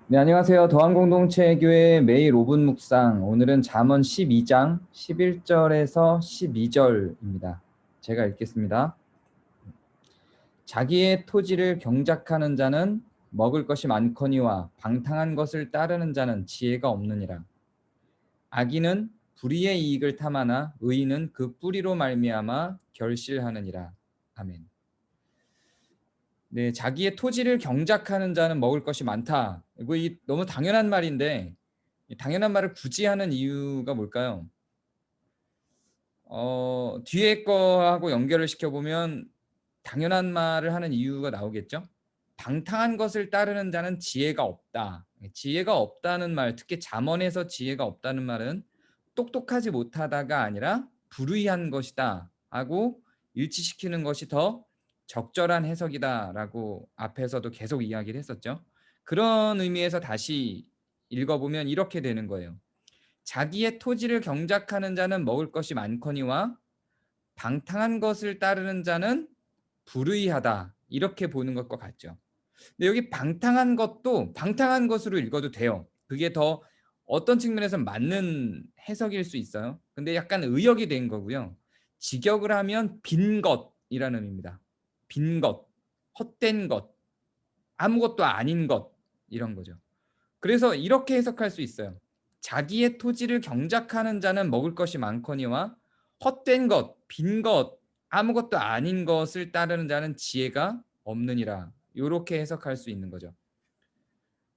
네, 안녕하세요. 더한공동체교회 매일 5분 묵상. 오늘은 잠언 12장 11절에서 12절입니다. 제가 읽겠습니다. 자기의 토지를 경작하는 자는 먹을 것이 많거니와 방탕한 것을 따르는 자는 지혜가 없느니라. 악인은 불의의 이익을 탐하나 의인은 그 뿌리로 말미암아 결실하느니라. 아멘. 네, 자기의 토지를 경작하는 자는 먹을 것이 많다. 이거 너무 당연한 말인데 이 당연한 말을 굳이 하는 이유가 뭘까요? 뒤에 거하고 연결을 시켜보면 당연한 말을 하는 이유가 나오겠죠? 방탕한 것을 따르는 자는 지혜가 없다. 지혜가 없다는 말, 특히 잠언에서 지혜가 없다는 말은 똑똑하지 못하다가 아니라 불의한 것이다 하고 일치시키는 것이 더 적절한 해석이다라고 앞에서도 계속 이야기를 했었죠. 그런 의미에서 다시 읽어보면 이렇게 되는 거예요. 자기의 토지를 경작하는 자는 먹을 것이 많거니와 방탕한 것을 따르는 자는 불의하다. 이렇게 보는 것과 같죠. 근데 여기 방탕한 것도 방탕한 것으로 읽어도 돼요. 그게 더 어떤 측면에서 맞는 해석일 수 있어요. 근데 약간 의역이 된 거고요. 직역을 하면 빈 것이라는 의미입니다. 빈 것, 헛된 것, 아무것도 아닌 것 이런 거죠. 그래서 이렇게 해석할 수 있어요. 자기의 토지를 경작하는 자는 먹을 것이 많거니와 헛된 것, 빈 것, 아무것도 아닌 것을 따르는 자는 지혜가 없느니라. 이렇게 해석할 수 있는 거죠.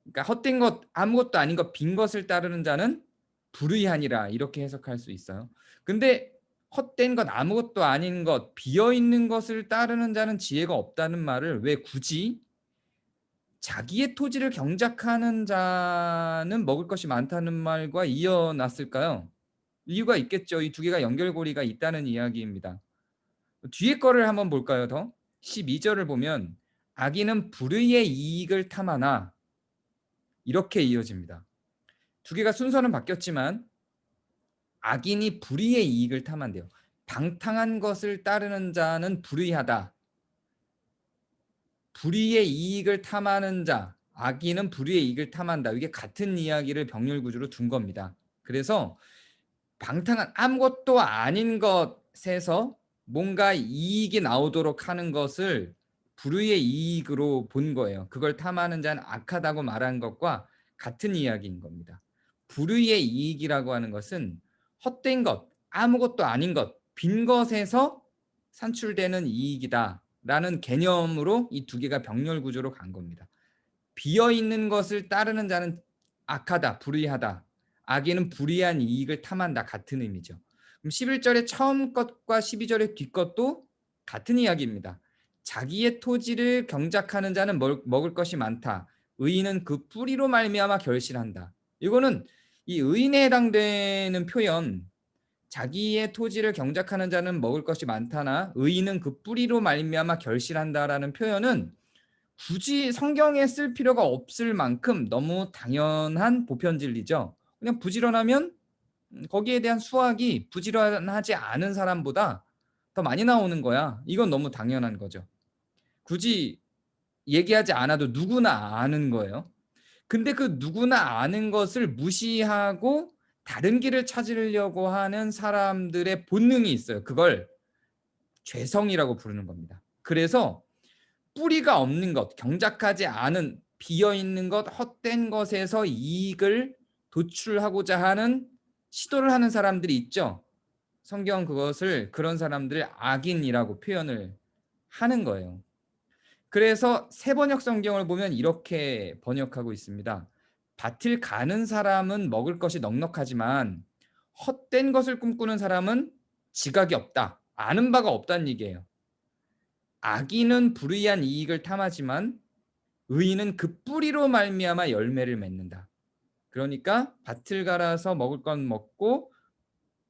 그러니까 헛된 것, 아무것도 아닌 것, 빈 것을 따르는 자는 불의하니라. 이렇게 해석할 수 있어요. 근데 헛된 것, 아무것도 아닌 것, 비어 있는 것을 따르는 자는 지혜가 없다는 말을 왜 굳이 자기의 토지를 경작하는 자는 먹을 것이 많다는 말과 이어놨을까요? 이유가 있겠죠. 이 두 개가 연결고리가 있다는 이야기입니다. 뒤에 거를 한번 볼까요? 더 12절을 보면 악인은 불의의 이익을 탐하나 이렇게 이어집니다. 두 개가 순서는 바뀌었지만 악인이 불의의 이익을 탐한대요. 방탕한 것을 따르는 자는 불의하다. 불의의 이익을 탐하는 자, 악인은 불의의 이익을 탐한다. 이게 같은 이야기를 병렬 구조로 둔 겁니다. 그래서 방탕한 아무것도 아닌 것에서 뭔가 이익이 나오도록 하는 것을 불의의 이익으로 본 거예요. 그걸 탐하는 자는 악하다고 말한 것과 같은 이야기인 겁니다. 불의의 이익이라고 하는 것은 헛된 것, 아무것도 아닌 것, 빈 것에서 산출되는 이익이다라는 개념으로 이 두 개가 병렬 구조로 간 겁니다. 비어 있는 것을 따르는 자는 악하다, 불의하다. 악인은 불의한 이익을 탐한다. 같은 의미죠. 그럼 11절의 처음 것과 12절의 뒷 것도 같은 이야기입니다. 자기의 토지를 경작하는 자는 먹을 것이 많다. 의인은 그 뿌리로 말미암아 결실한다. 이거는 이 의인에 해당되는 표현, 자기의 토지를 경작하는 자는 먹을 것이 많다나 의인은 그 뿌리로 말미암아 결실한다라는 표현은 굳이 성경에 쓸 필요가 없을 만큼 너무 당연한 보편 진리죠. 그냥 부지런하면 거기에 대한 수확이 부지런하지 않은 사람보다 더 많이 나오는 거야. 이건 너무 당연한 거죠. 굳이 얘기하지 않아도 누구나 아는 거예요. 근데 그 누구나 아는 것을 무시하고 다른 길을 찾으려고 하는 사람들의 본능이 있어요. 그걸 죄성이라고 부르는 겁니다. 그래서 뿌리가 없는 것, 경작하지 않은 비어 있는 것, 헛된 것에서 이익을 도출하고자 하는 시도를 하는 사람들이 있죠. 성경 그것을 그런 사람들을 악인이라고 표현을 하는 거예요. 그래서 세번역 성경을 보면 이렇게 번역하고 있습니다. 밭을 가는 사람은 먹을 것이 넉넉하지만 헛된 것을 꿈꾸는 사람은 지각이 없다. 아는 바가 없다는 얘기예요. 악인은 불의한 이익을 탐하지만 의인은 그 뿌리로 말미암아 열매를 맺는다. 그러니까 밭을 갈아서 먹을 건 먹고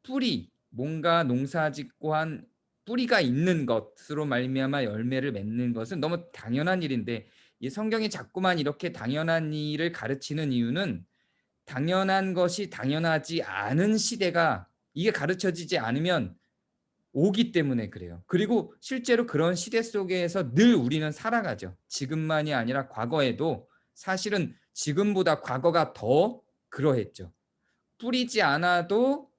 뿌리, 뭔가 농사짓고 한 뿌리가 있는 것으로 말미암아 열매를 맺는 것은 너무 당연한 일인데 이 성경이 자꾸만 이렇게 당연한 일을 가르치는 이유는 당연한 것이 당연하지 않은 시대가 이게 가르쳐지지 않으면 오기 때문에 그래요. 그리고 실제로 그런 시대 속에서 늘 우리는 살아가죠. 지금만이 아니라 과거에도 사실은 지금보다 과거가 더 그러했죠. 뿌리지 않아도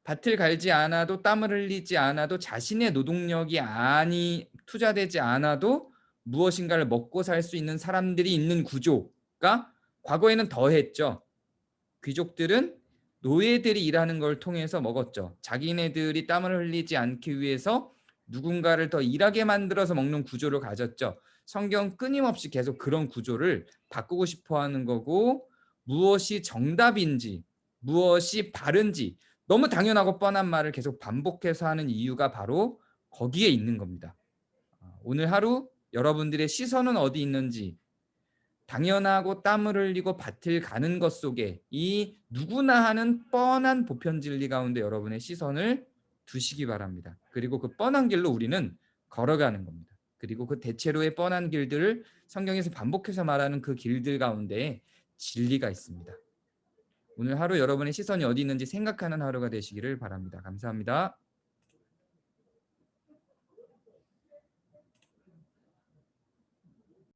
밭을 갈지 않아도 땀을 흘리지 않아도 자신의 노동력이 투자되지 않아도 무엇인가를 먹고 살 수 있는 사람들이 있는 구조가 과거에는 더했죠. 귀족들은 노예들이 일하는 걸 통해서 먹었죠. 자기네들이 땀을 흘리지 않기 위해서 누군가를 더 일하게 만들어서 먹는 구조를 가졌죠. 성경 끊임없이 계속 그런 구조를 바꾸고 싶어 하는 거고, 무엇이 정답인지 무엇이 바른지 너무 당연하고 뻔한 말을 계속 반복해서 하는 이유가 바로 거기에 있는 겁니다. 오늘 하루 여러분들의 시선은 어디 있는지, 당연하고 땀을 흘리고 밭을 가는 것 속에 이 누구나 하는 뻔한 보편 진리 가운데 여러분의 시선을 두시기 바랍니다. 그리고 그 뻔한 길로 우리는 걸어가는 겁니다. 그리고 그 대체로의 뻔한 길들을 성경에서 반복해서 말하는 그 길들 가운데 진리가 있습니다. 오늘 하루 여러분의 시선이 어디 있는지 생각하는 하루가 되시기를 바랍니다. 감사합니다.